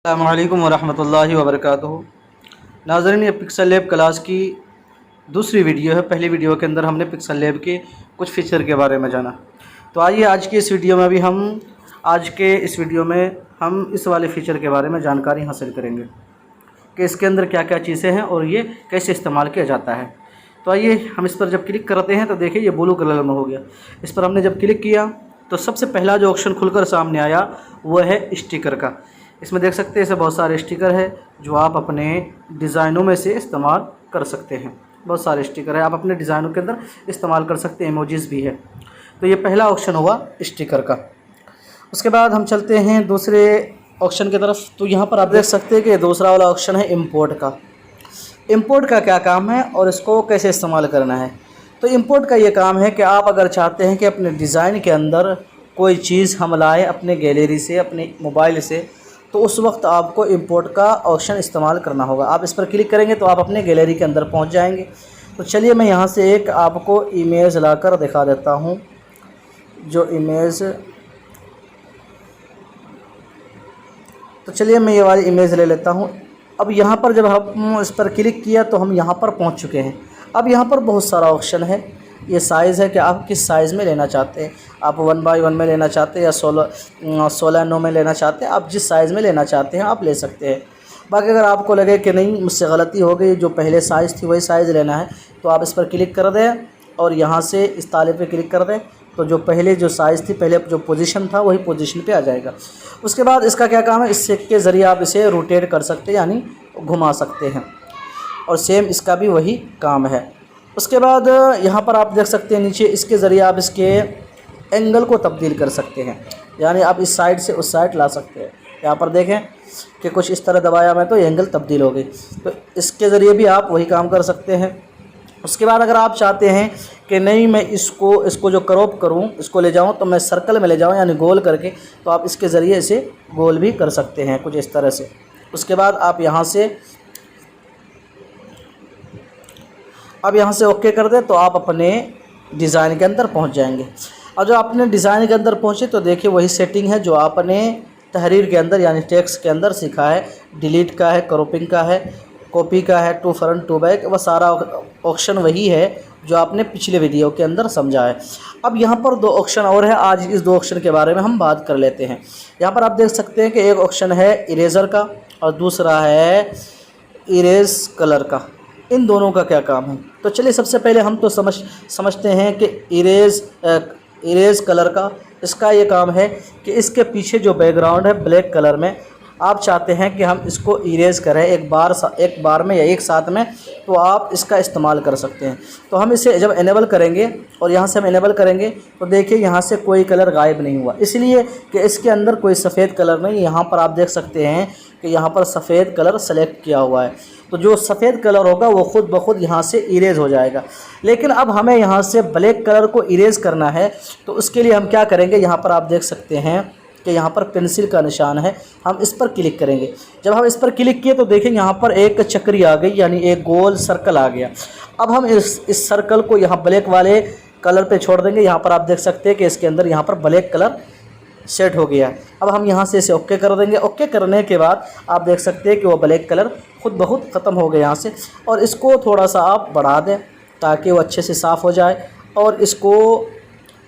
अस्सलामु अलैकुम वरहमतुल्लाहि वबरकातुहू। नाज़रीन, ये पिक्सल लैब क्लास की दूसरी वीडियो है। पहली वीडियो के अंदर हमने पिक्सल लैब के कुछ फ़ीचर के बारे में जाना। तो आइए आज की इस वीडियो में हम इस वाले फ़ीचर के बारे में जानकारी हासिल करेंगे कि इसके अंदर क्या क्या चीज़ें हैं और ये कैसे इस्तेमाल किया जाता है। तो आइए हम इस पर जब क्लिक करते हैं तो देखिए ये ब्लू कलर में हो गया। इस पर हमने जब क्लिक किया तो सबसे पहला जो ऑप्शन खुलकर सामने आया वो है स्टिकर का। इसमें देख सकते हैं इसे बहुत सारे स्टिकर है जो आप अपने डिज़ाइनों में से इस्तेमाल कर सकते हैं। बहुत सारे स्टिकर है, आप अपने डिज़ाइनों के अंदर इस्तेमाल कर सकते हैं। इमोजीज़ भी है। तो ये पहला ऑप्शन हुआ स्टिकर का। उसके बाद हम चलते हैं दूसरे ऑप्शन की तरफ। तो यहाँ पर आप देख सकते हैं कि दूसरा वाला ऑप्शन है इंपोर्ट का। इंपोर्ट का क्या काम है और इसको कैसे इस्तेमाल करना है। तो इंपोर्ट का ये काम है कि आप अगर चाहते हैं कि अपने डिज़ाइन के अंदर कोई चीज़ हम लाएँ अपने गैलरी से, अपने मोबाइल से, तो उस वक्त आपको इंपोर्ट का ऑप्शन इस्तेमाल करना होगा। आप इस पर क्लिक करेंगे तो आप अपने गैलरी के अंदर पहुंच जाएंगे। तो चलिए मैं यहां से एक आपको इमेज लाकर दिखा देता हूं। तो चलिए मैं ये वाली इमेज ले लेता हूं। अब यहां पर जब हम इस पर क्लिक किया तो हम यहां पर पहुंच चुके हैं। अब यहां पर बहुत सारा ऑप्शन है। ये साइज़ है कि आप किस साइज़ में लेना चाहते हैं। आप 1x1 में लेना चाहते हैं या 16:9 में लेना चाहते हैं। आप जिस साइज़ में लेना चाहते हैं आप ले सकते हैं। बाकी अगर आपको लगे कि नहीं मुझसे गलती हो गई, जो पहले साइज़ थी वही साइज़ लेना है, तो आप इस पर क्लिक कर दें और यहाँ से इस ताले पे क्लिक कर दें। तो जो पहले जो साइज़ थी, पहले जो पोजीशन था वही पोजीशन पे आ जाएगा। उसके बाद इसका क्या काम है, इससे के ज़रिए आप इसे रोटेट कर सकते हैं, यानी घुमा सकते हैं। और सेम इसका भी वही काम है। उसके बाद यहाँ पर आप देख सकते हैं नीचे इसके ज़रिए आप इसके एंगल को तब्दील कर सकते हैं, यानी आप इस साइड से उस साइड ला सकते हैं। यहाँ पर देखें कि कुछ इस तरह दबाया मैं तो एंगल तब्दील हो गई। तो इसके ज़रिए भी आप वही काम कर सकते हैं। उसके बाद अगर आप चाहते हैं कि नहीं मैं इसको जो क्रॉप करूँ, इसको ले जाऊँ तो मैं सर्कल में ले जाऊँ यानी गोल करके, तो आप इसके ज़रिए इसे गोल भी कर सकते हैं कुछ इस तरह से। उसके बाद आप यहाँ से ओके कर दें तो आप अपने डिज़ाइन के अंदर पहुंच जाएंगे। और जो अपने डिज़ाइन के अंदर पहुंचे तो देखिए वही सेटिंग है जो आपने तहरीर के अंदर यानी टेक्स्ट के अंदर सीखा है। डिलीट का है, क्रॉपिंग का है, कॉपी का है, टू फ्रंट टू बैक, वह सारा ऑप्शन वही है जो आपने पिछले वीडियो के अंदर समझा है। अब यहाँ पर दो ऑप्शन और है, आज इस दो ऑप्शन के बारे में हम बात कर लेते हैं। यहाँ पर आप देख सकते हैं कि एक ऑप्शन है इरेज़र का और दूसरा है इरेज कलर का। इन दोनों का क्या काम है, तो चलिए सबसे पहले हम तो समझते हैं कि इरेज कलर का। इसका ये काम है कि इसके पीछे जो बैकग्राउंड है ब्लैक कलर में, आप चाहते हैं कि हम इसको इरेज करें एक बार में या एक साथ में, तो आप इसका इस्तेमाल कर सकते हैं। तो हम इसे जब इनेबल करेंगे और यहाँ से हम इनेबल करेंगे तो देखिए यहाँ से कोई कलर गायब नहीं हुआ, इसलिए कि इसके अंदर कोई सफ़ेद कलर नहीं। यहाँ पर आप देख सकते हैं कि यहाँ पर सफ़ेद कलर सेलेक्ट किया हुआ है, तो जो सफ़ेद कलर होगा वो खुद ब खुद यहाँ से इरेज हो जाएगा। लेकिन अब हमें यहाँ से ब्लैक कलर को इरेज करना है, तो उसके लिए हम क्या करेंगे, यहाँ पर आप देख सकते हैं कि यहाँ पर पेंसिल का निशान है, हम इस पर क्लिक करेंगे। जब हम इस पर क्लिक किए तो देखें यहाँ पर एक चक्री आ गई, यानी एक गोल सर्कल आ गया। अब हम इस सर्कल को यहाँ ब्लैक वाले कलर पे छोड़ देंगे। यहाँ पर आप देख सकते हैं कि इसके अंदर यहाँ पर ब्लैक कलर सेट हो गया है। अब हम यहाँ से इसे ओके कर देंगे। ओके करने के बाद आप देख सकते हैं कि वो ब्लैक कलर खुद ब खुद ख़त्म हो गया यहाँ से। और इसको थोड़ा सा आप बढ़ा दें ताकि वो अच्छे से साफ़ हो जाए, और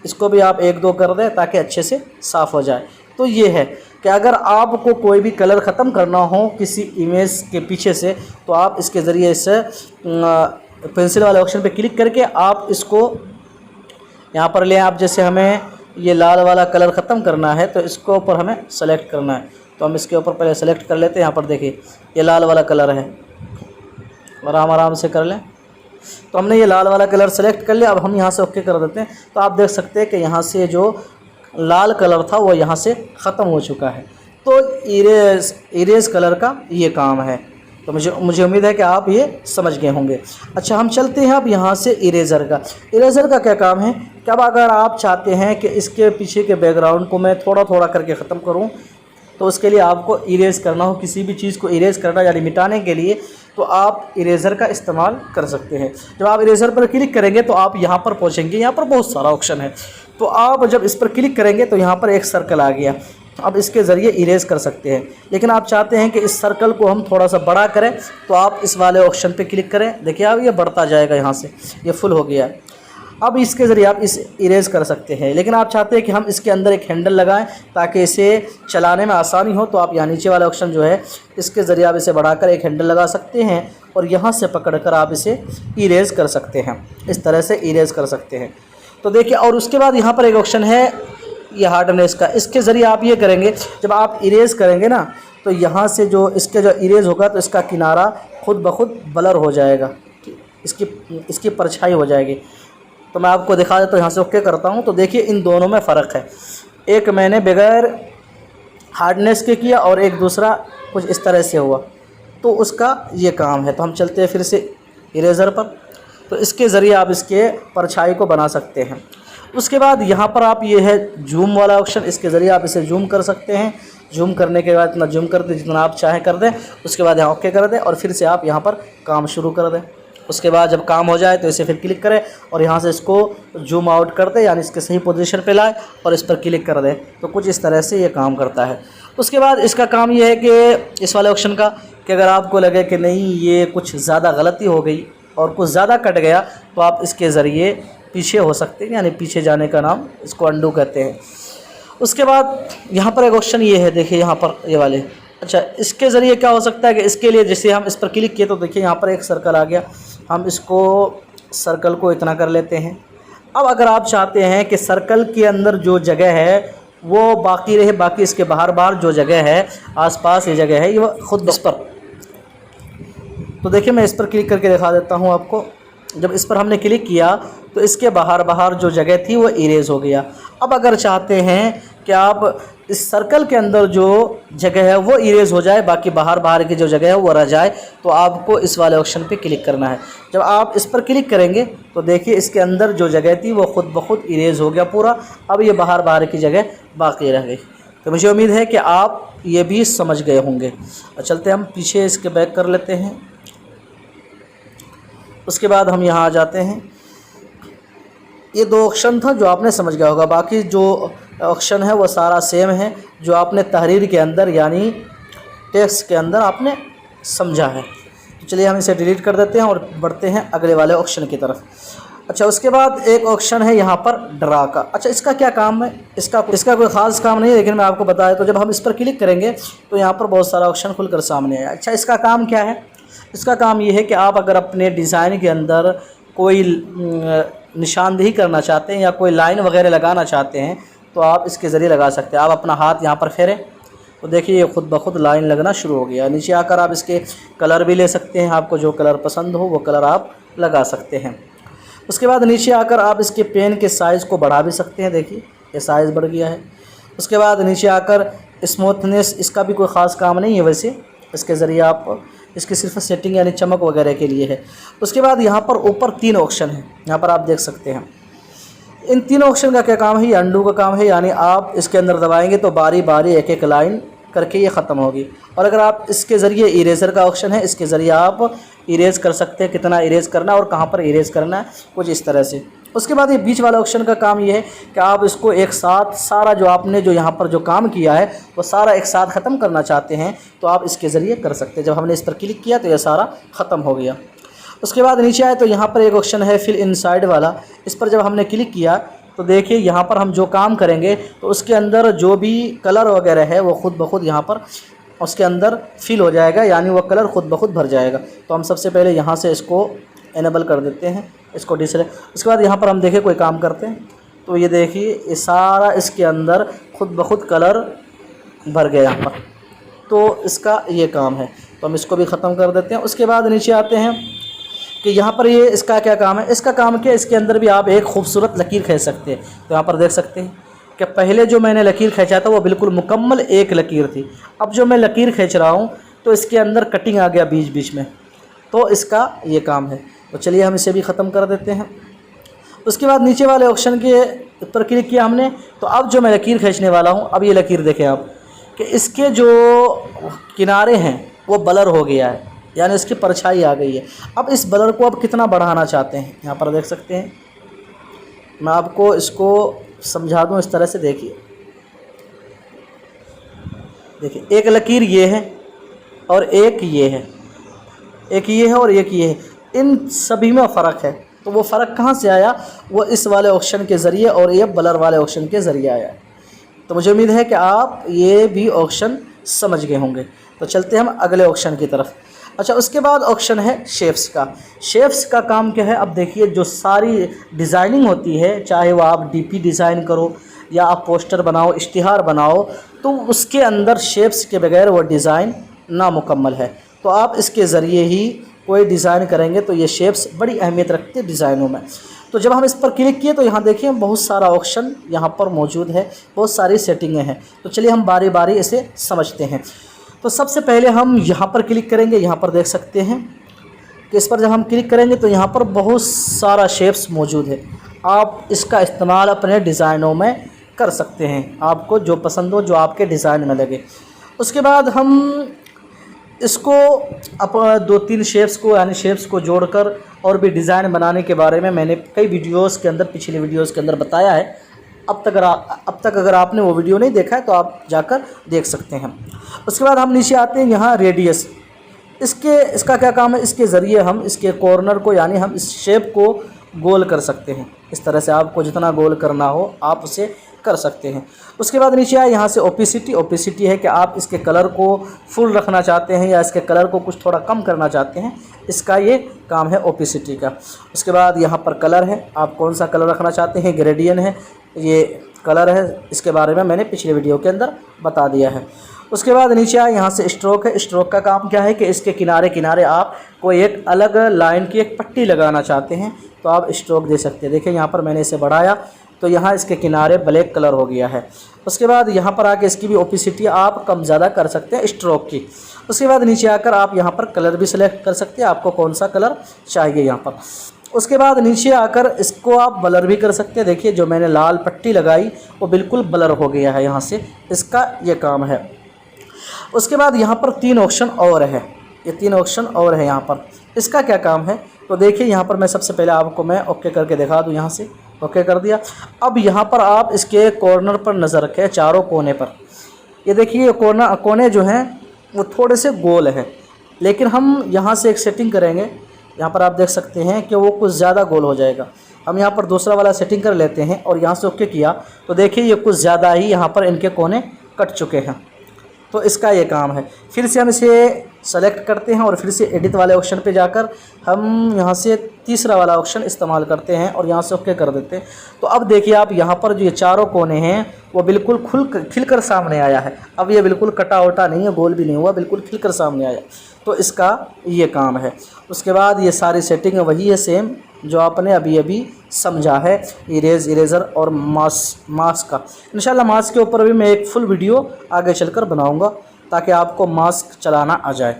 इसको भी आप 1-2 कर दें ताकि अच्छे से साफ़ हो जाए। तो ये है कि अगर आपको कोई भी कलर ख़त्म करना हो किसी इमेज के पीछे से, तो आप इसके ज़रिए इसे पेंसिल वाले ऑप्शन पे क्लिक करके आप इसको यहाँ पर लें। आप जैसे हमें ये लाल वाला कलर ख़त्म करना है तो इसके ऊपर हमें सेलेक्ट करना है, तो हम इसके ऊपर पहले सेलेक्ट कर लेते हैं। यहाँ पर देखिए ये लाल वाला कलर है, आराम से कर लें। तो हमने ये लाल वाला कलर सेलेक्ट कर लिया। अब हम यहाँ से ओके कर देते हैं। तो आप देख सकते हैं कि यहाँ से जो लाल कलर था वो यहाँ से ख़त्म हो चुका है। तो इरेज कलर का ये काम है। तो मुझे उम्मीद है कि आप ये समझ गए होंगे। अच्छा, हम चलते हैं अब यहाँ से इरेज़र का क्या काम है। कि अब अगर आप चाहते हैं कि इसके पीछे के बैकग्राउंड को मैं थोड़ा थोड़ा करके ख़त्म करूँ, तो उसके लिए आपको इरेज़ करना हो, किसी भी चीज़ को इरेज़ करना यानी मिटाने के लिए, तो आप इरेज़र का इस्तेमाल कर सकते हैं। जब आप इरेज़र पर क्लिक करेंगे तो आप यहाँ पर पहुँचेंगे। यहाँ पर बहुत सारा ऑप्शन है। तो आप जब इस पर क्लिक करेंगे तो यहाँ पर एक सर्कल आ गया। अब इसके ज़रिए इरेज़ कर सकते हैं। लेकिन आप चाहते हैं कि इस सर्कल को हम थोड़ा सा बड़ा करें, तो आप इस वाले ऑप्शन पे क्लिक करें। देखिए अब ये बढ़ता जाएगा, यहाँ से ये फुल हो गया है। अब इसके ज़रिए आप इस इरेज़ कर सकते हैं। लेकिन आप चाहते हैं कि हम इसके अंदर एक हैंडल लगाएं ताकि इसे चलाने में आसानी हो, तो आप यहाँ नीचे वाला ऑप्शन जो है इसके ज़रिए आप इसे बढ़ाकर एक हैंडल लगा सकते हैं और यहाँ से पकड़कर आप इसे इरेज़ कर सकते हैं। इस तरह से इरेज़ कर सकते हैं। तो देखिए, और उसके बाद यहाँ पर एक ऑप्शन है ये हार्डनेस का। इसके ज़रिए आप ये करेंगे, जब आप इरेज़ करेंगे ना, तो यहाँ से जो इसके जो इरेज़ होगा तो इसका किनारा खुद ब खुद ब्लर हो जाएगा, इसकी परछाई हो जाएगी। तो मैं आपको दिखा देता हूँ, यहाँ से ओके करता हूँ। तो देखिए इन दोनों में फ़र्क है, एक मैंने बगैर हार्डनेस के किया और एक दूसरा कुछ इस तरह से हुआ, तो उसका ये काम है। तो हम चलते हैं फिर से इरेज़र पर। तो इसके ज़रिए आप इसके परछाई को बना सकते हैं। उसके बाद यहाँ पर आप ये है जूम वाला ऑप्शन, इसके ज़रिए आप इसे जूम कर सकते हैं। जूम करने के बाद इतना जूम कर दें जितना आप चाहें कर दें। उसके बाद यहाँ ओके कर दें और फिर से आप यहाँ पर काम शुरू कर दें। उसके बाद जब काम हो जाए तो इसे फिर क्लिक करें और यहाँ से इसको जूम आउट कर दें, यानी इसके सही पोजीशन पे लाए और इस पर क्लिक कर दें। तो कुछ इस तरह से ये काम करता है। उसके बाद इसका काम ये है कि इस वाले ऑप्शन का, कि अगर आपको लगे कि नहीं ये कुछ ज़्यादा गलती हो गई और कुछ ज़्यादा कट गया, तो आप इसके ज़रिए पीछे हो सकते हैं, यानी पीछे जाने का नाम इसको अंडू कहते हैं। उसके बाद यहाँ पर एक ऑप्शन ये है, देखिए यहाँ पर ये वाले। अच्छा, इसके ज़रिए क्या हो सकता है कि इसके लिए जैसे हम इस पर क्लिक किए तो देखिए यहाँ पर एक सर्कल आ गया। हम इसको सर्कल को इतना कर लेते हैं। अब अगर आप चाहते हैं कि सर्कल के अंदर जो जगह है वो बाकी रहे, बाकी इसके बाहर जो जगह है आसपास ये जगह है, ये खुद इस पर, तो देखिए मैं इस पर क्लिक करके दिखा देता हूँ आपको। जब इस पर हमने क्लिक किया तो इसके बाहर जो जगह थी वो इरेज हो गया। अब अगर चाहते हैं कि आप इस सर्कल के अंदर जो जगह है वो इरेज हो जाए, बाकी बाहर की जो जगह है वो रह जाए, तो आपको इस वाले ऑप्शन पे क्लिक करना है। जब आप इस पर क्लिक करेंगे तो देखिए इसके अंदर जो जगह थी वो खुद ब खुद इरेज हो गया पूरा। अब ये बाहर की जगह बाकी रह गई। तो मुझे उम्मीद है कि आप ये भी समझ गए होंगे। चलते हम पीछे इसके बैक कर लेते हैं। उसके बाद हम यहाँ आ जाते हैं। ये दो ऑप्शन था जो आपने समझ गया होगा, बाकी जो ऑप्शन है वो सारा सेम है जो आपने तहरीर के अंदर यानी टेक्स्ट के अंदर आपने समझा है। तो चलिए हम इसे डिलीट कर देते हैं और बढ़ते हैं अगले वाले ऑप्शन की तरफ। अच्छा, उसके बाद एक ऑप्शन है यहाँ पर ड्रा का। अच्छा, इसका क्या काम है? इसका कोई ख़ास काम नहीं है, लेकिन मैं आपको बताया। तो जब हम इस पर क्लिक करेंगे तो यहाँ पर बहुत सारा ऑप्शन खुलकर सामने आया। अच्छा, इसका काम क्या है? इसका काम ये है कि आप अगर अपने डिज़ाइन के अंदर कोई निशानदेही करना चाहते हैं या कोई लाइन वगैरह लगाना चाहते हैं तो आप इसके ज़रिए लगा सकते हैं। आप अपना हाथ यहाँ पर फेरें तो देखिए ये खुद ब खुद लाइन लगना शुरू हो गया। नीचे आकर आप इसके कलर भी ले सकते हैं, आपको जो कलर पसंद हो वो कलर आप लगा सकते हैं। उसके बाद नीचे आकर आप इसके पेन के साइज़ को बढ़ा भी सकते हैं। देखिए ये साइज़ बढ़ गया है। उसके बाद नीचे आकर स्मूथनेस, इसका भी कोई ख़ास काम नहीं है वैसे, इसके ज़रिए आप इसकी सिर्फ सेटिंग यानी चमक वगैरह के लिए है। उसके बाद यहाँ पर ऊपर 3 ऑप्शन हैं, यहाँ पर आप देख सकते हैं। इन 3 ऑप्शन का क्या काम है? ये अंडू का काम है, यानी आप इसके अंदर दबाएंगे तो बारी बारी एक एक लाइन करके ये ख़त्म होगी। और अगर आप इसके ज़रिए इरेज़र का ऑप्शन है, इसके ज़रिए आप इरेज़ कर सकते हैं, कितना इरेज़ करना है और कहाँ पर इरेज़ करना है, कुछ इस तरह से। उसके बाद ये बीच वाला ऑप्शन का काम ये है कि आप इसको एक साथ सारा जो आपने जो यहाँ पर जो काम किया है वो सारा एक साथ ख़त्म करना चाहते हैं तो आप इसके ज़रिए कर सकते हैं। जब हमने इस पर क्लिक किया तो ये सारा ख़त्म हो गया। उसके बाद नीचे आए तो यहाँ पर एक ऑप्शन है फिल इनसाइड वाला। इस पर जब हमने क्लिक किया तो देखिए यहाँ पर हम जो काम करेंगे तो उसके अंदर जो भी कलर वगैरह है वो खुद ब खुद यहाँ पर उसके अंदर फिल हो जाएगा, यानी वो कलर खुद ब खुद भर जाएगा। तो हम सबसे पहले यहाँ से इसको इनेबल कर देते हैं, इसको डिसलेक्ट। उसके बाद यहाँ पर हम देखें कोई काम करते हैं तो ये देखिए ये सारा इसके अंदर खुद ब खुद कलर भर गया यहाँ पर। तो इसका ये काम है, तो हम इसको भी ख़त्म कर देते हैं। उसके बाद नीचे आते हैं कि यहाँ पर ये इसका क्या काम है। इसका काम क्या, इसके अंदर भी आप एक खूबसूरत लकीर खींच सकते हैं। तो यहाँ पर देख सकते हैं कि पहले जो मैंने लकीर खींचा था वो बिल्कुल मुकम्मल एक लकीर थी। अब जो मैं लकीर खींच रहा हूँ तो इसके अंदर कटिंग आ गया बीच बीच में, तो इसका ये काम है। तो चलिए हम इसे भी ख़त्म कर देते हैं। उसके बाद नीचे वाले ऑप्शन के ऊपर क्लिक किया हमने, तो अब जो मैं लकीर खींचने वाला हूँ, अब ये लकीर देखें आप कि इसके जो किनारे हैं वो ब्लर हो गया है, यानी इसकी परछाई आ गई है। अब इस ब्लर को अब कितना बढ़ाना चाहते हैं, यहाँ पर देख सकते हैं। मैं आपको इसको समझा दूँ इस तरह से, देखिए देखिए एक लकीर ये है और एक ये है, एक ये है और एक ये है, इन सभी में फ़र्क है। तो वो फ़र्क कहाँ से आया? वो इस वाले ऑप्शन के ज़रिए और ये ब्लर वाले ऑप्शन के ज़रिए आया है। तो मुझे उम्मीद है कि आप ये भी ऑप्शन समझ गए होंगे। तो चलते हैं हम अगले ऑप्शन की तरफ। अच्छा, उसके बाद ऑप्शन है शेप्स का। शेप्स का काम क्या है? अब देखिए, जो सारी डिज़ाइनिंग होती है, चाहे वो आप डीपी डिज़ाइन करो या आप पोस्टर बनाओ, इश्तिहार बनाओ, तो उसके अंदर शेप्स के बगैर वो डिज़ाइन नामुकम्मल है। तो आप इसके ज़रिए ही कोई डिज़ाइन करेंगे तो ये शेप्स बड़ी अहमियत रखते हैं डिज़ाइनों में। तो जब हम इस पर क्लिक किए तो यहाँ देखिए बहुत सारा ऑप्शन यहाँ पर मौजूद है, बहुत सारी सेटिंगें हैं। तो चलिए हम बारी बारी इसे समझते हैं। तो सबसे पहले हम यहाँ पर क्लिक करेंगे। यहाँ पर देख सकते हैं कि इस पर जब हम क्लिक करेंगे तो यहाँ पर बहुत सारा शेप्स मौजूद है। आप इसका इस्तेमाल अपने डिज़ाइनों में कर सकते हैं, आपको जो पसंद हो, जो आपके डिज़ाइन में लगे। उसके बाद हम इसको दो तीन शेप्स को, यानी शेप्स को जोड़कर और भी डिज़ाइन बनाने के बारे में मैंने कई वीडियोस के अंदर, पिछले वीडियोस के अंदर बताया है। अब तक अगर आपने वो वीडियो नहीं देखा है तो आप जाकर देख सकते हैं। उसके बाद हम नीचे आते हैं, यहाँ रेडियस। इसका क्या काम है? इसके ज़रिए हम इसके कॉर्नर को, यानी हम इस शेप को गोल कर सकते हैं। इस तरह से आपको जितना गोल करना हो आप उसे कर सकते हैं। उसके बाद नीचे आए, यहाँ से ओपेसिटी। ओपेसिटी है कि आप इसके कलर को फुल रखना चाहते हैं या इसके कलर को कुछ थोड़ा कम करना चाहते हैं, इसका ये काम है ओपेसिटी का। उसके बाद यहाँ पर कलर है, आप कौन सा कलर रखना चाहते हैं। ग्रेडियंट है, ये कलर है, इसके बारे में मैंने पिछले वीडियो के अंदर बता दिया है। उसके बाद नीचे आए, यहाँ से स्ट्रोक है। स्ट्रोक का काम क्या है कि इसके किनारे किनारे आप कोई एक अलग लाइन की एक पट्टी लगाना चाहते हैं तो आप स्ट्रोक दे सकते हैं। देखिए यहाँ पर मैंने इसे बढ़ाया तो यहाँ इसके किनारे ब्लैक कलर हो गया है। उसके बाद यहाँ पर आके इसकी भी ओपेसिटी आप कम ज़्यादा कर सकते हैं स्ट्रोक की। उसके बाद नीचे आकर आप यहाँ पर कलर भी सिलेक्ट कर सकते हैं, आपको कौन सा कलर चाहिए यहाँ पर। उसके बाद नीचे आकर इसको आप ब्लर भी कर सकते हैं। देखिए जो मैंने लाल पट्टी लगाई वो बिल्कुल ब्लर हो गया है यहाँ से, इसका ये काम है। उसके बाद यहाँ पर 3 ऑप्शन और है, ये 3 ऑप्शन और है यहाँ पर। इसका क्या काम है? तो देखिए यहाँ पर मैं सबसे पहले आपको मैं ओके करके दिखा दूँ। यहाँ से ओके कर दिया। अब यहाँ पर आप इसके कॉर्नर पर नज़र रखें, चारों कोने पर। ये देखिए ये कोने जो हैं वो थोड़े से गोल हैं, लेकिन हम यहाँ से एक सेटिंग करेंगे। यहाँ पर आप देख सकते हैं कि वो कुछ ज़्यादा गोल हो जाएगा। हम यहाँ पर दूसरा वाला सेटिंग कर लेते हैं और यहाँ से ओके किया तो देखिए ये कुछ ज़्यादा ही यहाँ पर इनके कोने कट चुके हैं। तो इसका ये काम है। फिर से हम इसे सेलेक्ट करते हैं और फिर से एडिट वाले ऑप्शन पे जाकर हम यहाँ से तीसरा वाला ऑप्शन इस्तेमाल करते हैं और यहाँ से ओके कर देते हैं। तो अब देखिए आप यहाँ पर जो ये चारों कोने हैं वो बिल्कुल खिलकर सामने आया है। अब ये बिल्कुल कटा वटा नहीं है, गोल भी नहीं हुआ, बिल्कुल खिलकर सामने आया। तो इसका ये काम है। उसके बाद ये सारी सेटिंग वही है सेम जो आपने अभी समझा है, इरेज़र और मास्क का। इंशाल्लाह मास्क के ऊपर भी मैं एक फुल वीडियो आगे चलकर बनाऊंगा ताकि आपको मास्क चलाना आ जाए।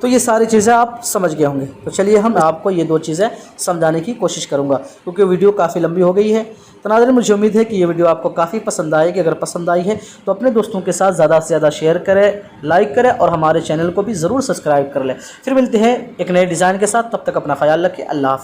तो ये सारी चीज़ें आप समझ गए होंगे। तो चलिए हम आपको ये 2 चीज़ें समझाने की कोशिश करूँगा क्योंकि वीडियो काफ़ी लंबी हो गई है। तो नाज़रीन मुझे उम्मीद है कि ये वीडियो आपको काफ़ी पसंद आएगी। अगर पसंद आई है तो अपने दोस्तों के साथ ज़्यादा से ज़्यादा शेयर करें, लाइक करें और हमारे चैनल को भी ज़रूर सब्सक्राइब कर लें। फिर मिलते हैं एक नए डिज़ाइन के साथ, तब तक अपना ख्याल रखें। अल्लाह हाफ़िज़।